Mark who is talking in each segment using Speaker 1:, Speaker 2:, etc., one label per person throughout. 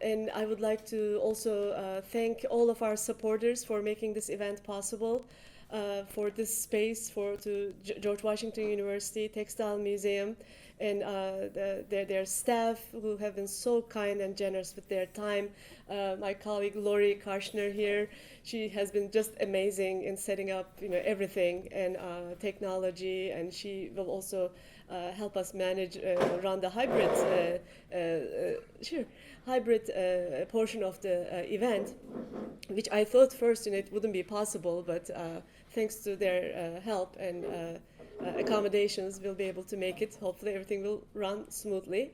Speaker 1: and I would like to also thank all of our supporters for making this event possible, for this space, to George Washington University Textile Museum, and their staff who have been so kind and generous with their time. My colleague Lori Karshner here, she has been just amazing in setting up everything and technology, and she will also help us manage, run the hybrid portion of the event, which I thought first it wouldn't be possible, but thanks to their help and accommodations, we'll be able to make it. Hopefully everything will run smoothly.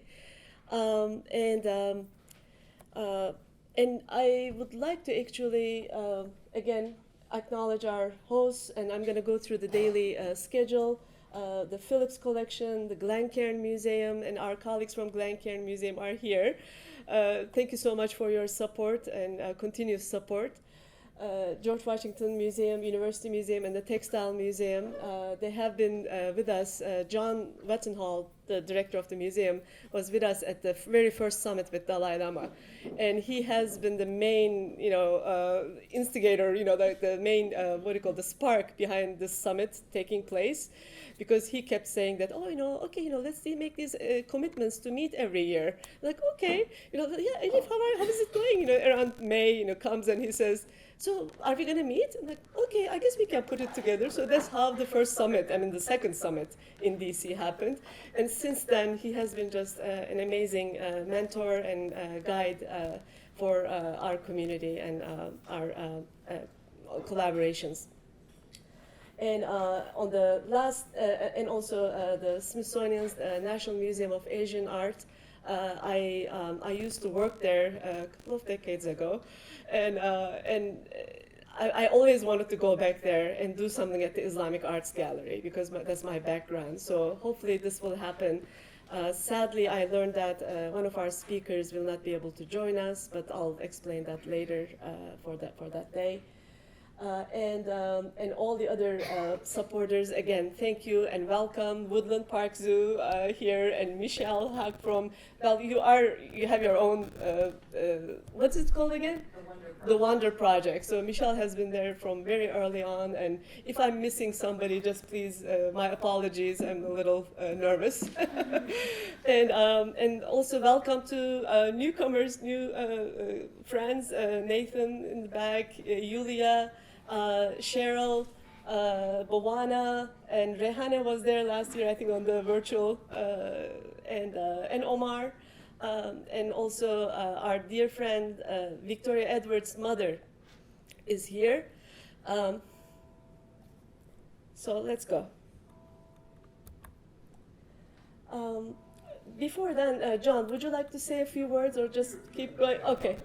Speaker 1: And I would like to actually, again, acknowledge our hosts, and I'm going to go through the daily schedule. The Phillips Collection, the Glencairn Museum, and our colleagues from Glencairn Museum are here. Thank you so much for your support and continuous support. George Washington Museum, University Museum, and the Textile Museum, they have been with us. John Wattenhall, the director of the museum, was with us at the very first summit with Dalai Lama. And he has been the main, instigator, the main, the spark behind this summit taking place, because he kept saying that, let's make these commitments to meet every year. Like, okay, yeah, Elif, how is it going? Around May, comes and he says, so are we going to meet? I'm like, okay, I guess we can put it together. So that's how the first summit, the second summit in DC happened. And since then, he has been just an amazing mentor and guide for our community and our collaborations. And on the last, and also the Smithsonian's National Museum of Asian Art, I used to work there a couple of decades ago, and I always wanted to go back there and do something at the Islamic Arts Gallery, because that's my background. So hopefully this will happen. Sadly, I learned that one of our speakers will not be able to join us, but I'll explain that later for that day. And all the other supporters, again, thank you and welcome. Woodland Park Zoo here, and Michelle Hack from, you have your own, what's it called again? The Wonder Project. So Michelle has been there from very early on, and if I'm missing somebody, just please, my apologies, I'm a little nervous. And also welcome to newcomers, new friends, Nathan in the back, Yulia, Cheryl, Bawana, and Rehane was there last year, I think, on the virtual, and Omar, and also our dear friend Victoria Edwards' mother is here. So let's go. Before then, John, would you like to say a few words or just keep going? Okay.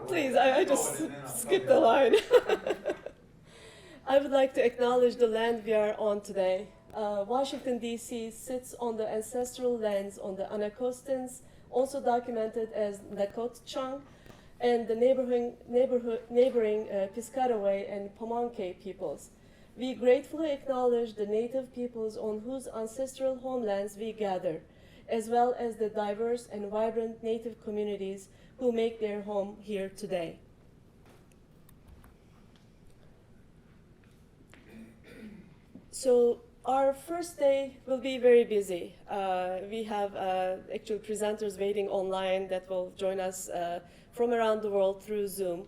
Speaker 1: Please, I just skipped the line. I would like to acknowledge the land we are on today. Washington, D.C. sits on the ancestral lands on the Anacostans, also documented as Nakotchang, and the neighboring Piscataway and Pamunkey peoples. We gratefully acknowledge the native peoples on whose ancestral homelands we gather, as well as the diverse and vibrant native communities who make their home here today. So our first day will be very busy. We have actual presenters waiting online that will join us from around the world through Zoom.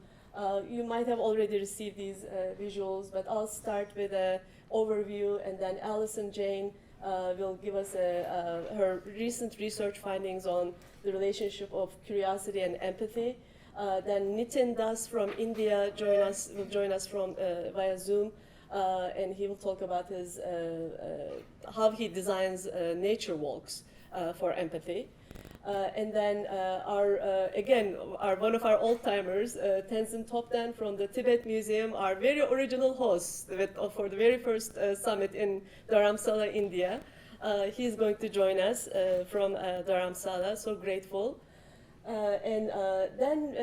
Speaker 1: You might have already received these visuals, but I'll start with an overview, and then Allison Jane will give us her recent research findings on the relationship of curiosity and empathy. Then Nitin Das from India will join us from via Zoom, and he will talk about his how he designs nature walks for empathy. And then one of our old timers, Tenzin Topden from the Tibet Museum, our very original host for the very first summit in Dharamsala, India. He's going to join us from Dharamsala, so grateful. And then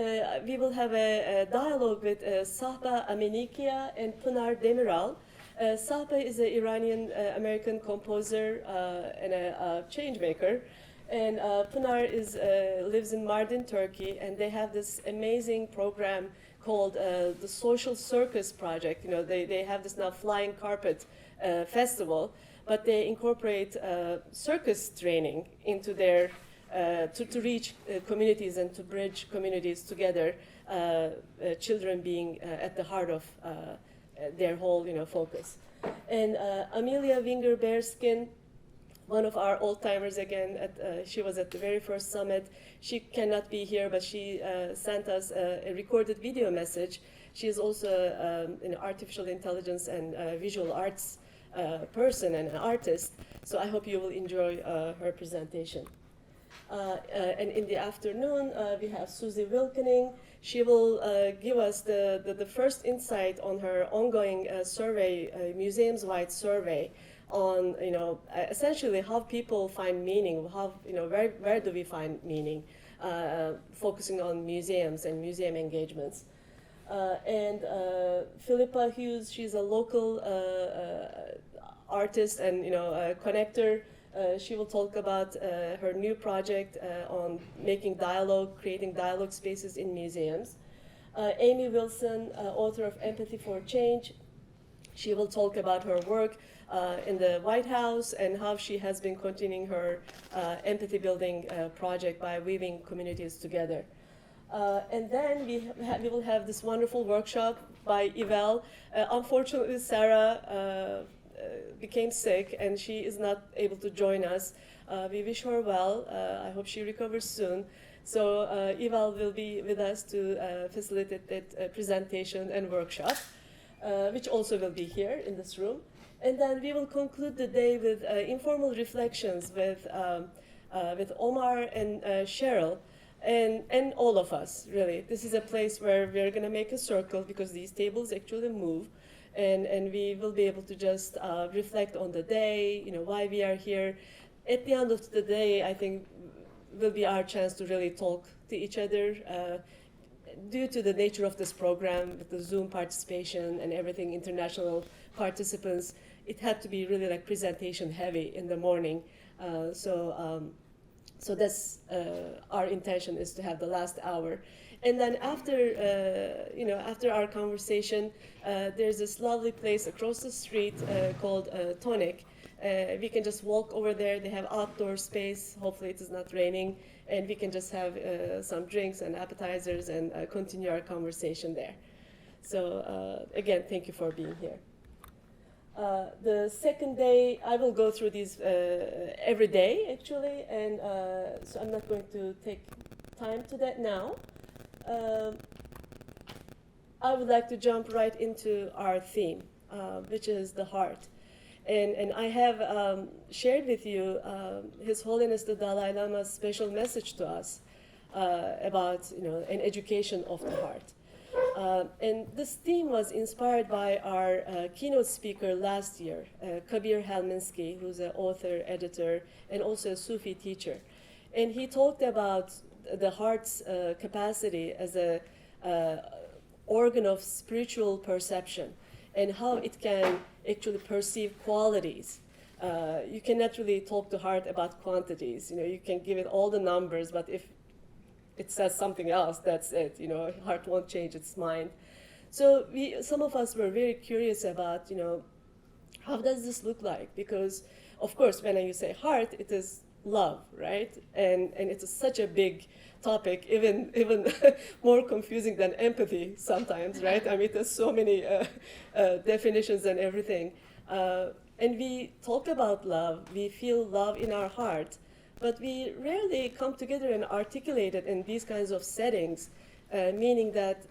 Speaker 1: we will have a dialogue with Sahba Aminikia and Pınar Demiral. Sahba is an Iranian-American composer and a change maker. And Pınar lives in Mardin, Turkey, and they have this amazing program called the Social Circus Project. You know, they have this now flying carpet festival, but they incorporate circus training into their to reach communities and to bridge communities together. Children being at the heart of their whole, focus. And Amelia Winger Bearskin, one of our old timers again, she was at the very first summit. She cannot be here, but she sent us a recorded video message. She is also an artificial intelligence and visual arts person and an artist. So I hope you will enjoy her presentation. And in the afternoon, we have Susie Wilkening. She will give us the first insight on her ongoing survey, museums-wide survey on, essentially how people find meaning, how, where do we find meaning, focusing on museums and museum engagements. And Philippa Hughes, she's a local artist and, connector. She will talk about her new project on making dialogue, creating dialogue spaces in museums. Amy Wilson, author of Empathy for Change, she will talk about her work in the White House and how she has been continuing her empathy building project by weaving communities together. And then we will have this wonderful workshop by Evel. Unfortunately, Sarah became sick and she is not able to join us. We wish her well. I hope she recovers soon. So Eval will be with us to facilitate that presentation and workshop, which also will be here in this room. And then we will conclude the day with informal reflections with Omar and Cheryl and all of us, really. This is a place where we're going to make a circle because these tables actually move. And we will be able to just reflect on the day, why we are here. At the end of the day, I think will be our chance to really talk to each other. Due to the nature of this program, with the Zoom participation and everything, international participants, it had to be really like presentation heavy in the morning. So that's our intention, is to have the last hour. And then after, after our conversation, there's this lovely place across the street called Tonic. We can just walk over there. They have outdoor space. Hopefully it is not raining. And we can just have some drinks and appetizers and continue our conversation there. So again, thank you for being here. The second day, I will go through these every day, actually. And so I'm not going to take time to that now. I would like to jump right into our theme, which is the heart. And I have shared with you His Holiness the Dalai Lama's special message to us about an education of the heart. And this theme was inspired by our keynote speaker last year, Kabir Helminski, who's an author, editor, and also a Sufi teacher. And he talked about the heart's capacity as a organ of spiritual perception and how it can actually perceive qualities. You cannot really talk to heart about quantities. You can give it all the numbers, but if it says something else, that's it. Heart won't change its mind. So some of us were very curious about, how does this look like? Because, of course, when you say heart, it is love, right? And it is such a big topic, even more confusing than empathy sometimes, right? I mean, there's so many definitions and everything. And we talk about love, we feel love in our heart, but we rarely come together and articulate it in these kinds of settings, meaning that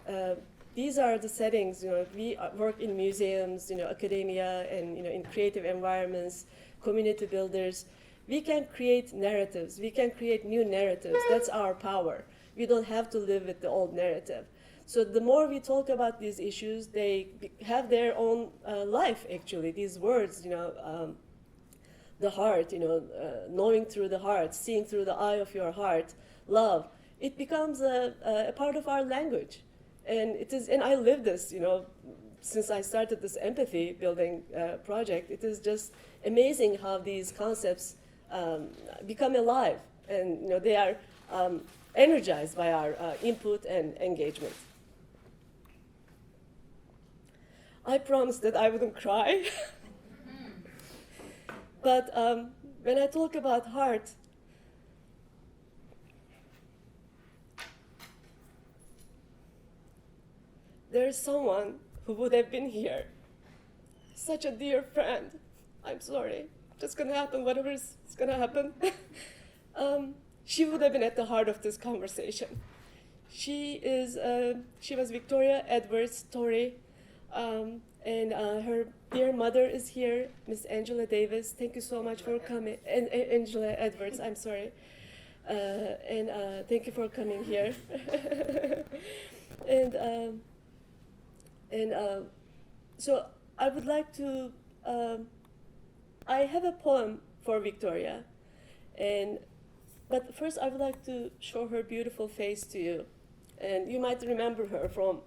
Speaker 1: these are the settings, we work in museums, academia, and in creative environments, community builders. We can create narratives. We can create new narratives. That's our power. We don't have to live with the old narrative. So the more we talk about these issues, they have their own life, actually. These words, the heart, knowing through the heart, seeing through the eye of your heart, love, it becomes a part of our language. And I live this, since I started this empathy building project. It is just amazing how these concepts become alive and they are energized by our input and engagement. I promised that I wouldn't cry, but when I talk about heart, there is someone who would have been here, such a dear friend. I'm sorry, just gonna happen, whatever is gonna happen. She would have been at the heart of this conversation. She was Victoria Edwards Story, and her dear mother is here, Miss Angela Davis. Thank you so much for coming, and Angela Edwards, I'm sorry. And thank you for coming here. So I would like to, I have a poem for Victoria, but first I would like to show her beautiful face to you. And you might remember her from,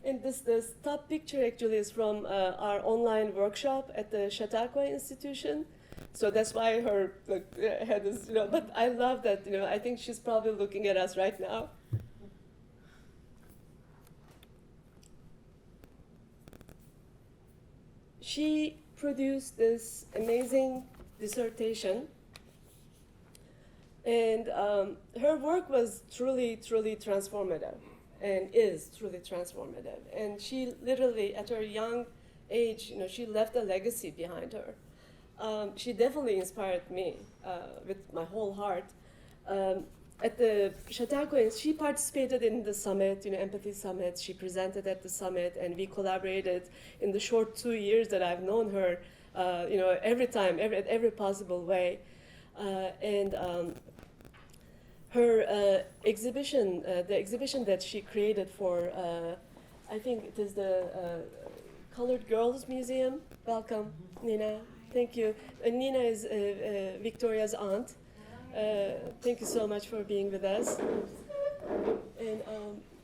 Speaker 1: and this top picture actually is from our online workshop at the Chautauqua Institution. So that's why her head is, but I love that, I think she's probably looking at us right now. She produced this amazing dissertation, and her work was truly, truly transformative, and is truly transformative. And she literally, at her young age, she left a legacy behind her. She definitely inspired me with my whole heart. At the Chautauqua, she participated in the summit, Empathy Summit. She presented at the summit, and we collaborated in the short 2 years that I've known her, every time, every possible way. Her exhibition, the exhibition that she created for, I think it is the Colored Girls Museum. Welcome, Nina. Thank you. Nina is Victoria's aunt. Thank you so much for being with us. And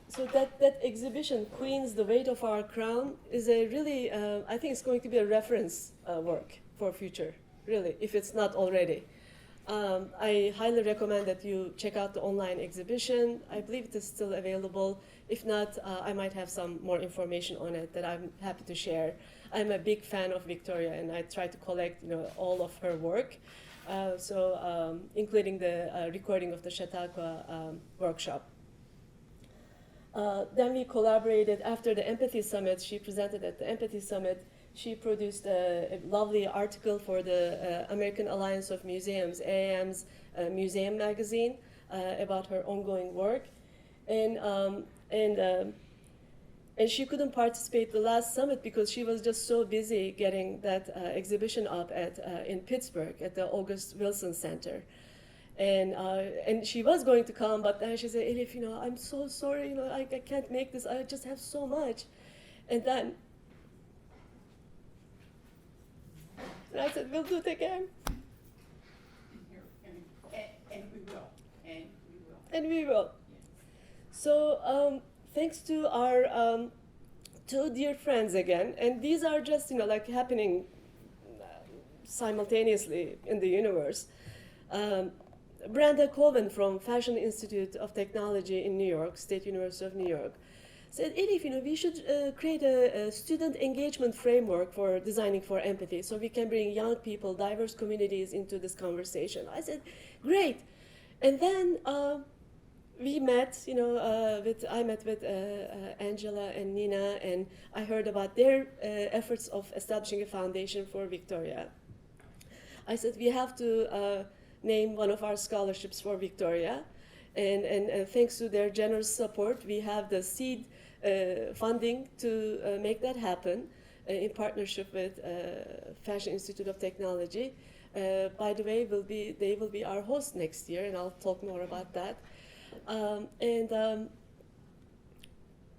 Speaker 1: so that exhibition, Queens, The Weight of Our Crown, is a really, I think it's going to be a reference work for future, really, if it's not already. I highly recommend that you check out the online exhibition. I believe it is still available. If not, I might have some more information on it that I'm happy to share. I'm a big fan of Victoria, and I try to collect, all of her work. Including the recording of the Chautauqua workshop. Then we collaborated after the Empathy Summit. She presented at the Empathy Summit. She produced a lovely article for the American Alliance of Museums, AAM's museum magazine, about her ongoing work. And she couldn't participate the last summit because she was just so busy getting that exhibition up in Pittsburgh at the August Wilson Center. And she was going to come, but then she said, Elif, I'm so sorry, I can't make this, I just have so much. And I said, we'll do it again.
Speaker 2: And we will.
Speaker 1: And we will. So, thanks to our two dear friends again, and these are just happening simultaneously in the universe. Brenda Coven from Fashion Institute of Technology in New York, State University of New York, said, Elif, we should create a student engagement framework for designing for empathy, so we can bring young people, diverse communities into this conversation. I said, great, and then. We met, I met with Angela and Nina, and I heard about their efforts of establishing a foundation for Victoria. I said, we have to name one of our scholarships for Victoria, and thanks to their generous support, we have the seed funding to make that happen in partnership with Fashion Institute of Technology. By the way, they will be our host next year, and I'll talk more about that. And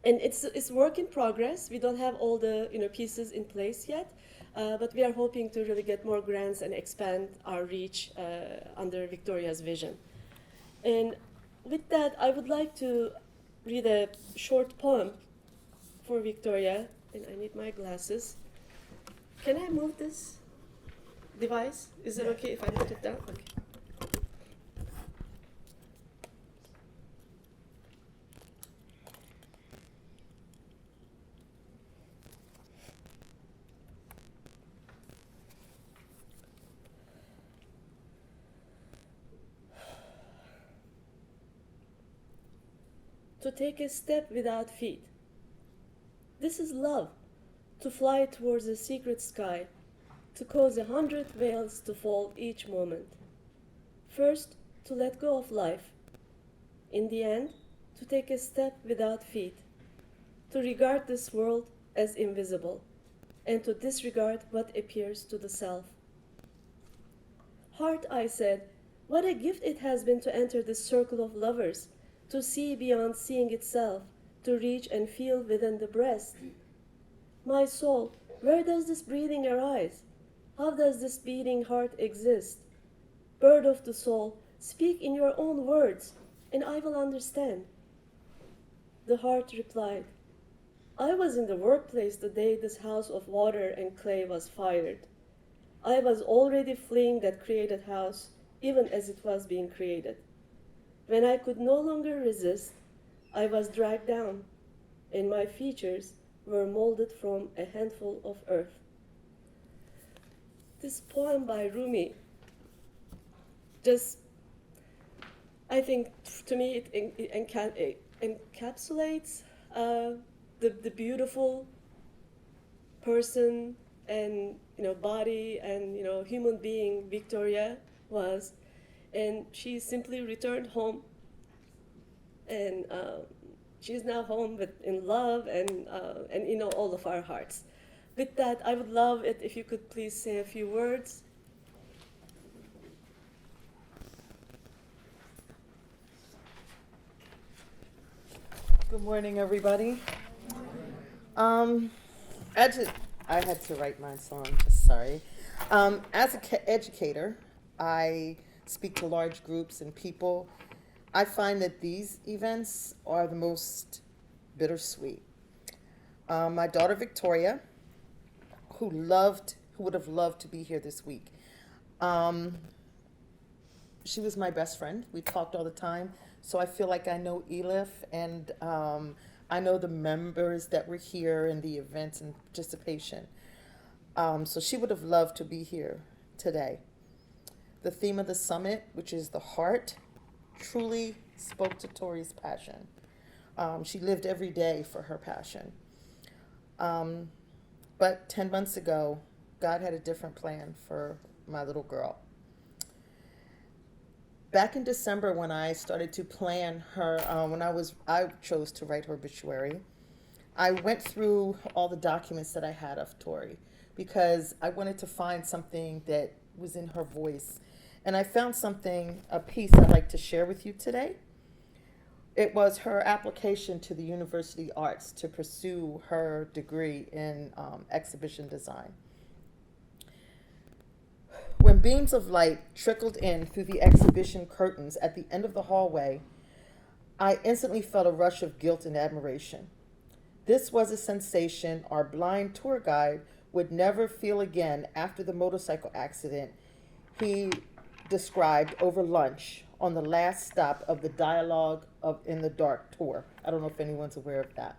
Speaker 1: it's work in progress. We don't have all the pieces in place yet, but we are hoping to really get more grants and expand our reach under Victoria's vision. And with that, I would like to read a short poem for Victoria, and I need my glasses. Can I move this? device? Is it okay if I put it down? Okay. To take a step without feet. This is love, to fly towards a secret sky, to cause 100 veils to fall each moment. First, to let go of life. In the end, to take a step without feet, to regard this world as invisible, and to disregard what appears to the self. Heart, I said, what a gift it has been to enter this circle of lovers, to see beyond seeing itself, to reach and feel within the breast. My soul, where does this breathing arise? How does this beating heart exist? Bird of the soul, speak in your own words, and I will understand. The heart replied, I was in the workplace the day this house of water and clay was fired. I was already fleeing that created house, even as it was being created. When I could no longer resist, I was dragged down, and my features were molded from a handful of earth. This poem by Rumi just, I think, to me, it encapsulates the beautiful person and body and human being Victoria was, and she simply returned home, and she's now home in love and all of our hearts. With that, I would love it if you could please say a few words.
Speaker 3: Good morning, everybody. I had to write my song, sorry. As an educator, I speak to large groups and people. I find that these events are the most bittersweet. My daughter Victoria, who would have loved to be here this week. She was my best friend. We talked all the time. So I feel like I know Elif, and I know the members that were here in the events and participation. So she would have loved to be here today. The theme of the summit, which is the heart, truly spoke to Tori's passion. She lived every day for her passion. But 10 months ago, God had a different plan for my little girl. Back in December, when I started to plan her, I chose to write her obituary, I went through all the documents that I had of Tori because I wanted to find something that was in her voice. And I found a piece I'd like to share with you today. It was her application to the University Arts to pursue her degree in exhibition design. When beams of light trickled in through the exhibition curtains at the end of the hallway, I instantly felt a rush of guilt and admiration. This was a sensation our blind tour guide would never feel again after the motorcycle accident he described over lunch on the last stop of the Dialogue in the Dark tour. I don't know if anyone's aware of that.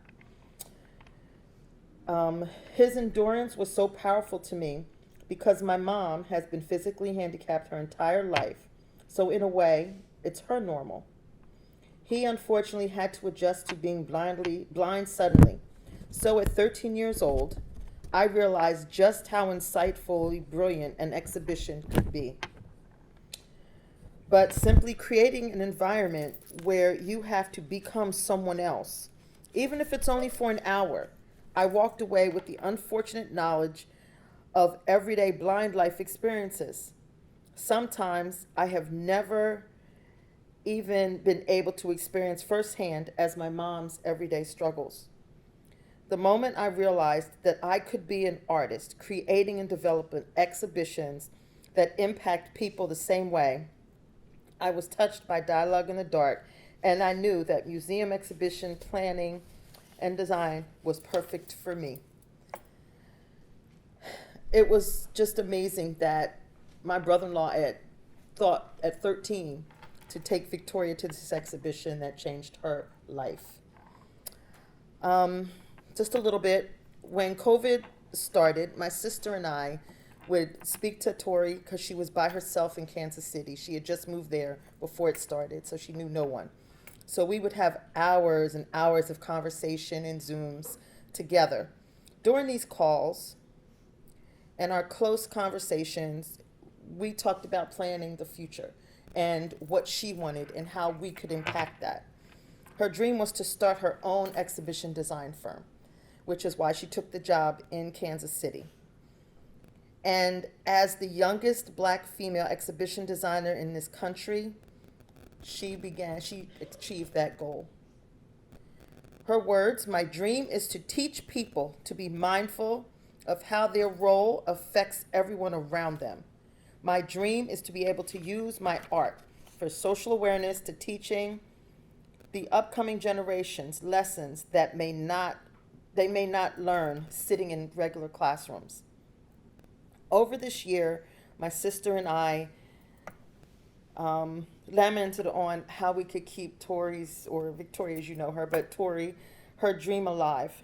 Speaker 3: His endurance was so powerful to me because my mom has been physically handicapped her entire life. So in a way, it's her normal. He unfortunately had to adjust to being blind suddenly. So at 13 years old, I realized just how insightfully brilliant an exhibition could be. But simply creating an environment where you have to become someone else, even if it's only for an hour, I walked away with the unfortunate knowledge of everyday blind life experiences. Sometimes I have never even been able to experience firsthand as my mom's everyday struggles. The moment I realized that I could be an artist, creating and developing exhibitions that impact people the same way, I was touched by Dialogue in the Dark, and I knew that museum exhibition planning and design was perfect for me. It was just amazing that my brother-in-law thought at 13 to take Victoria to this exhibition that changed her life. Just a little bit. When COVID started, my sister and I would speak to Tori because she was by herself in Kansas City. She had just moved there before it started, so she knew no one. So we would have hours and hours of conversation and Zooms together. During these calls and our close conversations, we talked about planning the future and what she wanted and how we could impact that. Her dream was to start her own exhibition design firm, which is why she took the job in Kansas City. And as the youngest black female exhibition designer in this country, she achieved that goal. Her words, "My dream is to teach people to be mindful of how their role affects everyone around them. My dream is to be able to use my art for social awareness, to teaching the upcoming generations lessons that they may not learn sitting in regular classrooms." Over this year, my sister and I lamented on how we could keep Tori's, or Victoria as you know her, but Tori, her dream alive.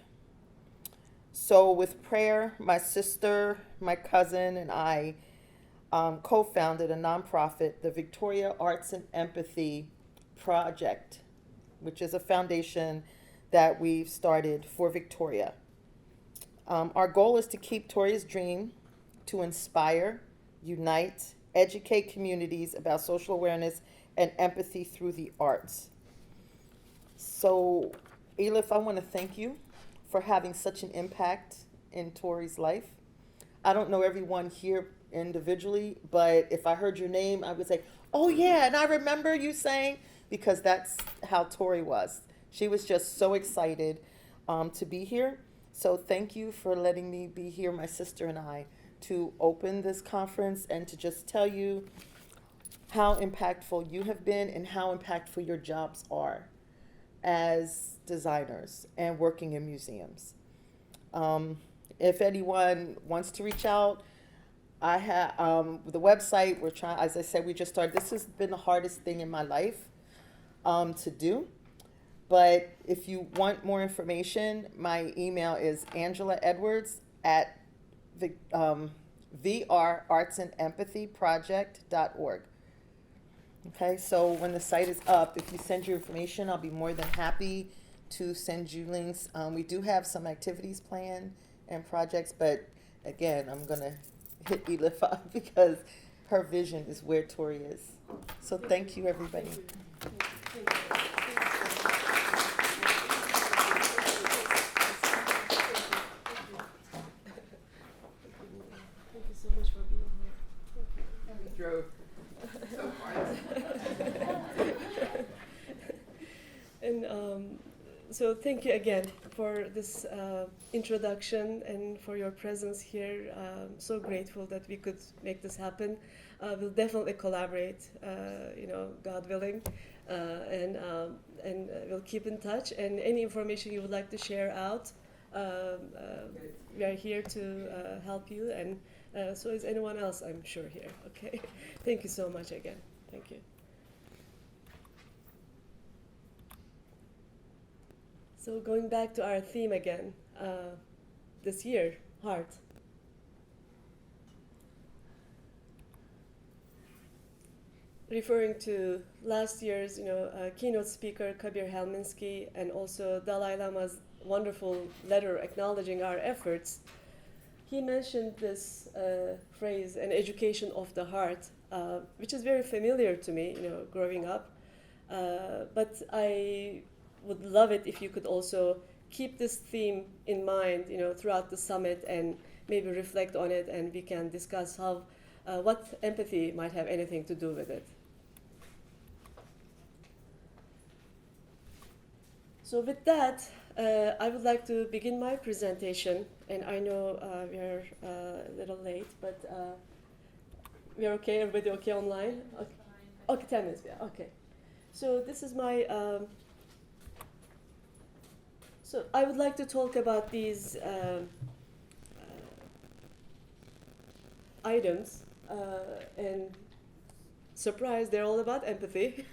Speaker 3: So with prayer, my sister, my cousin, and I co-founded a nonprofit, the Victoria Arts and Empathy Project, which is a foundation that we've started for Victoria. Our goal is to keep Tori's dream, to inspire, unite, educate communities about social awareness and empathy through the arts. So, Elif, I want to thank you for having such an impact in Tori's life. I don't know everyone here individually, but if I heard your name, I would say, "Oh yeah, and I remember you saying," because that's how Tori was. She was just so excited to be here. So thank you for letting me be here, my sister and I, to open this conference and to just tell you how impactful you have been and how impactful your jobs are as designers and working in museums. If anyone wants to reach out, I have the website. We're trying, as I said, we just started. This has been the hardest thing in my life to do. But if you want more information, my email is angelaedwards@vrartsandempathyproject.org. Okay, so when the site is up, if you send your information, I'll be more than happy to send you links. We do have some activities planned and projects, but again, I'm going to hit Elif up because her vision is where Tori is. So thank you, everybody.
Speaker 1: Thank you so much for being here.
Speaker 2: And we drove so far.
Speaker 1: And so thank you again for this introduction and for your presence here. So grateful that we could make this happen. We'll definitely collaborate, God willing, and we'll keep in touch. And any information you would like to share out, we are here to help you, and so is anyone else, I'm sure, here. Okay, thank you so much again. Thank you. So going back to our theme again, this year, heart. Referring to last year's, keynote speaker Kabir Helminski, and also Dalai Lama's wonderful letter acknowledging our efforts, he mentioned this phrase, "an education of the heart," which is very familiar to me, growing up. But I would love it if you could also keep this theme in mind, throughout the summit, and maybe reflect on it, and we can discuss how what empathy might have anything to do with it. So with that, I would like to begin my presentation, and I know we're a little late, but we're okay. Everybody okay online? Okay, 10 minutes. Yeah. Okay. So this is my. So I would like to talk about these items And surprise, they're all about empathy.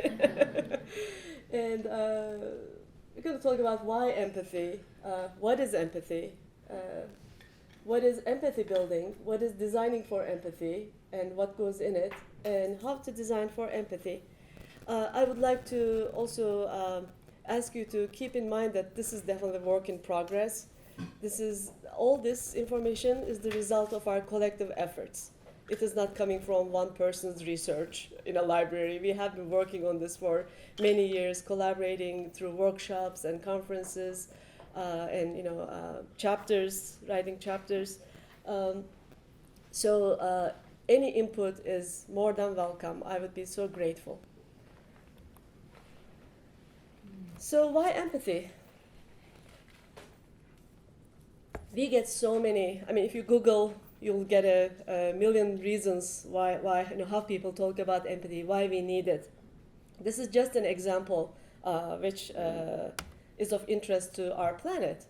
Speaker 1: And we're going to talk about why empathy, what is empathy, what is empathy building, what is designing for empathy, and what goes in it, and how to design for empathy. I would like to also ask you to keep in mind that this is definitely a work in progress. All this information is the result of our collective efforts. It is not coming from one person's research in a library. We have been working on this for many years, collaborating through workshops and conferences, and chapters, writing chapters. So any input is more than welcome. I would be so grateful. So why empathy? We get so many. I mean, if you Google, you'll get a million reasons why how people talk about empathy, why we need it. This is just an example which is of interest to our planet,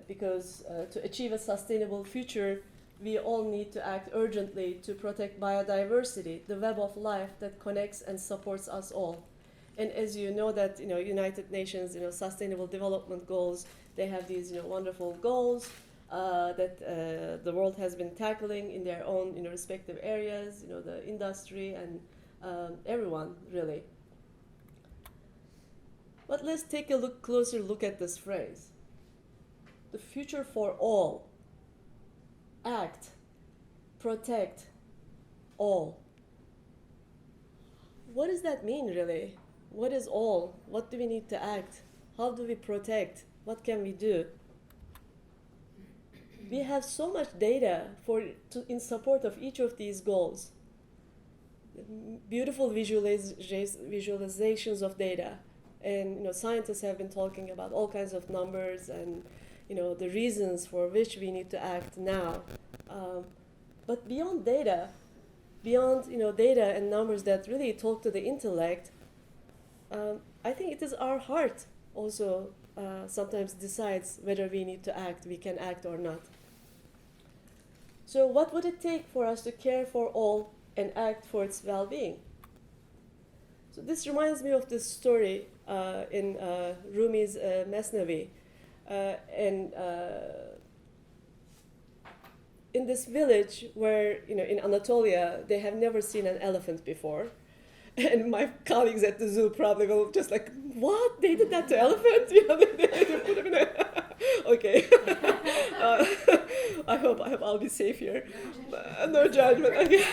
Speaker 1: because to achieve a sustainable future, we all need to act urgently to protect biodiversity, the web of life that connects and supports us all. And as you know that United Nations Sustainable Development Goals, they have these wonderful goals that the world has been tackling in their own respective areas, the industry and everyone really. But let's take a closer look at this phrase. The future for all. Act, protect, all. What does that mean really? What is all? What do we need to act? How do we protect? What can we do? We have so much data in support of each of these goals. Beautiful visualizations of data. And scientists have been talking about all kinds of numbers and the reasons for which we need to act now. But beyond data and numbers that really talk to the intellect, I think it is our heart also sometimes decides whether we need to act, we can act or not. So what would it take for us to care for all and act for its well-being? So this reminds me of this story in Rumi's Mesnavi. In this village where, in Anatolia, they have never seen an elephant before. And my colleagues at the zoo probably will just like, what? They did that to elephants? They put them in a... Okay. I hope I'll be safe here. No judgment. Okay.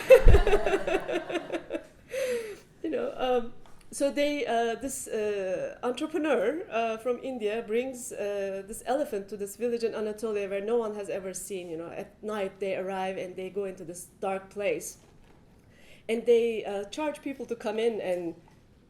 Speaker 1: So this entrepreneur from India brings this elephant to this village in Anatolia where no one has ever seen. At night they arrive and they go into this dark place. And they charge people to come in and,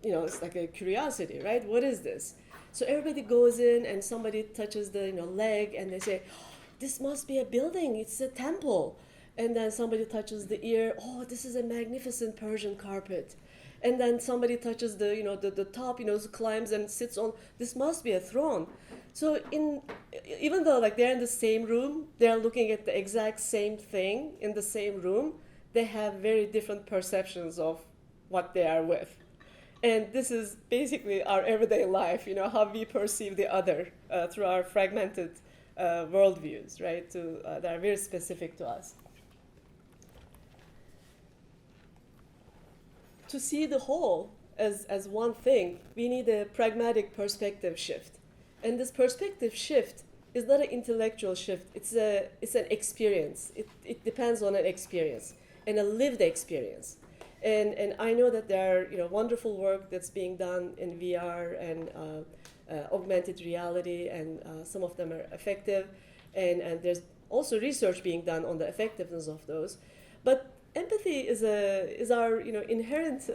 Speaker 1: it's like a curiosity, right? What is this? So everybody goes in and somebody touches the leg and they say, oh, this must be a building, it's a temple. And then somebody touches the ear, oh, this is a magnificent Persian carpet. And then somebody touches the top, climbs and sits on, this must be a throne. So even though they're in the same room, they're looking at the exact same thing in the same room, they have very different perceptions of what they are with. And this is basically our everyday life, how we perceive the other through our fragmented worldviews, right? That are very specific to us. To see the whole as one thing, we need a pragmatic perspective shift. And this perspective shift is not an intellectual shift, it's an experience. It depends on an experience. And a lived experience. And I know that there are wonderful work that's being done in VR and augmented reality, and some of them are effective. And there's also research being done on the effectiveness of those. But empathy is our inherent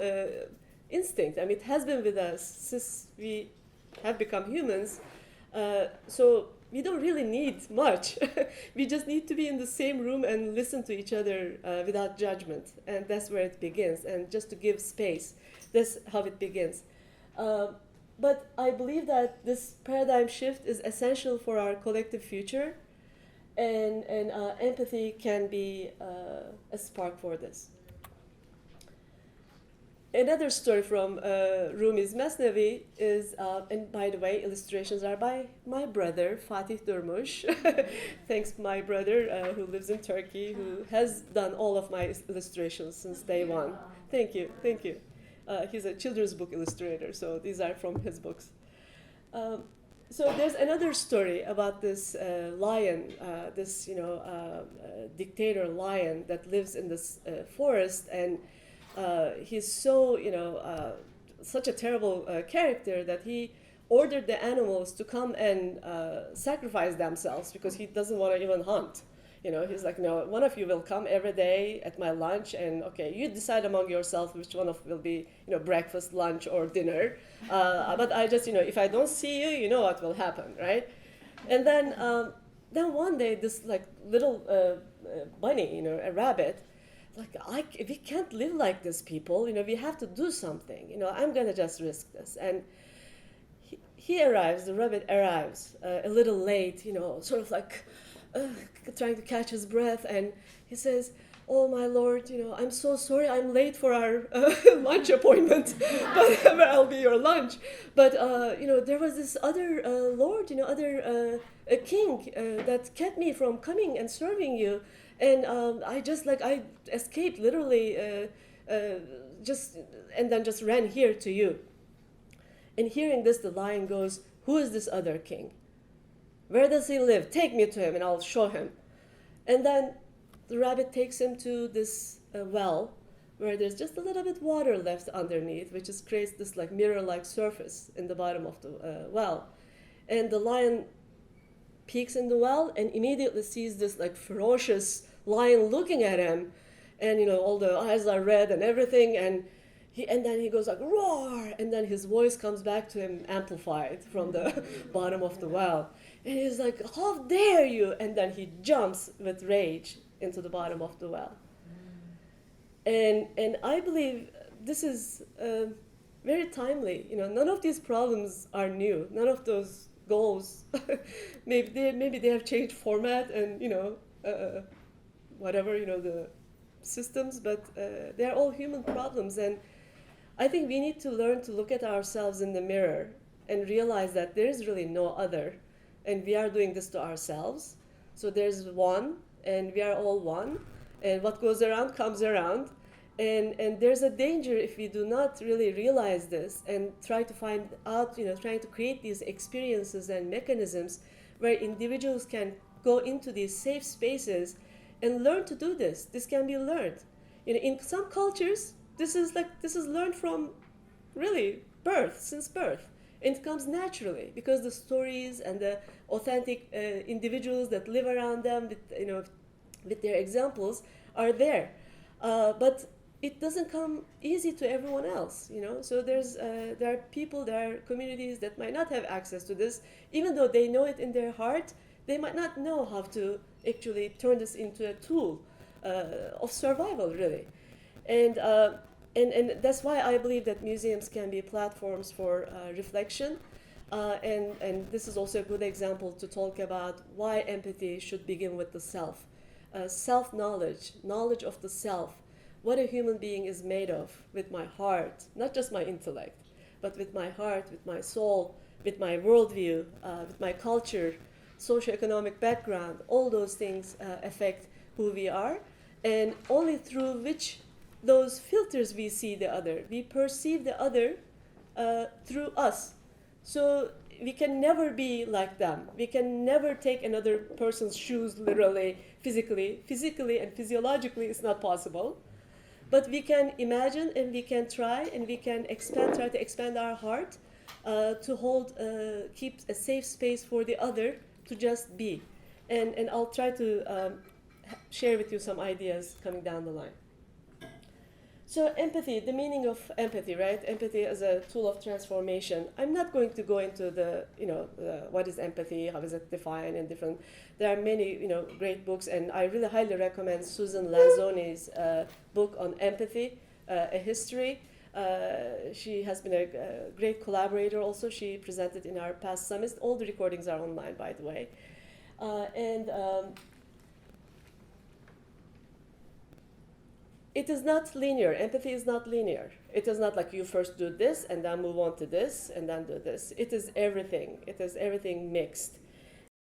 Speaker 1: instinct. I mean, it has been with us since we have become humans. So we don't really need much. We just need to be in the same room and listen to each other without judgment. And that's where it begins. And just to give space, that's how it begins. But I believe that this paradigm shift is essential for our collective future. and empathy can be a spark for this. Another story from Rumi's Mesnevi is, and by the way, illustrations are by my brother, Fatih Durmuş. Thanks, my brother who lives in Turkey, who has done all of my illustrations since day one. Thank you, thank you. He's a children's book illustrator, so these are from his books. So there's another story about this lion, this dictator lion that lives in this forest, and he's so such a terrible character that he ordered the animals to come and sacrifice themselves because he doesn't want to even hunt. He's like, no, one of you will come every day at my lunch, and okay, you decide among yourself which one of will be, breakfast, lunch, or dinner. But I just, if I don't see you, you know what will happen, right? And then one day, this like little bunny, a rabbit, like, we can't live like this, people. We have to do something. I'm gonna just risk this. And he arrives. The rabbit arrives a little late. Sort of like trying to catch his breath, and he says, "Oh my lord, I'm so sorry. I'm late for our lunch appointment, but I'll be your lunch." But there was this other lord, a king that kept me from coming and serving you. And I escaped literally, and then just ran here to you. And hearing this, the lion goes, "Who is this other king? Where does he live? Take me to him and I'll show him." And then the rabbit takes him to this well where there's just a little bit water left underneath, which just creates this like mirror-like surface in the bottom of the well. And the lion peeks in the well and immediately sees this like ferocious lion looking at him, and all the eyes are red and everything, and then he goes like, "Roar!" And then his voice comes back to him amplified from the bottom of the well, and he's like, "How dare you!" And then he jumps with rage into the bottom of the well. And I believe this is very timely. None of these problems are new. None of those goals, maybe they have changed format and whatever, the systems, but they're all human problems. And I think we need to learn to look at ourselves in the mirror and realize that there's really no other, and we are doing this to ourselves. So there's one, and we are all one, and what goes around comes around. And there's a danger if we do not really realize this and try to find out, trying to create these experiences and mechanisms where individuals can go into these safe spaces and learn to do this. This can be learned. In some cultures, this is learned from really since birth. And it comes naturally because the stories and the authentic individuals that live around them with their examples are there. But it doesn't come easy to everyone else, So there are people, there are communities that might not have access to this, even though they know it in their heart. They might not know how to actually turn this into a tool of survival, really, and that's why I believe that museums can be platforms for reflection, and this is also a good example to talk about why empathy should begin with the self, self-knowledge, knowledge of the self. What a human being is made of, with my heart, not just my intellect, but with my heart, with my soul, with my worldview, with my culture, socioeconomic background. All those things affect who we are, and only through which those filters we see the other. We perceive the other through us. So we can never be like them. We can never take another person's shoes literally, physically and physiologically. It's not possible. But we can imagine, and we can try, and we can try to expand our heart to keep a safe space for the other to just be. And I'll try to share with you some ideas coming down the line. So empathy, the meaning of empathy, right? Empathy as a tool of transformation. I'm not going to go into what is empathy, how is it defined, and different. There are many, great books, and I really highly recommend Susan Lanzoni's book on empathy, a history. She has been a great collaborator also. She presented in our past summits. All the recordings are online, by the way. And it is not linear. Empathy is not linear. It is not like you first do this and then move on to this and then do this. It is everything. It is everything mixed.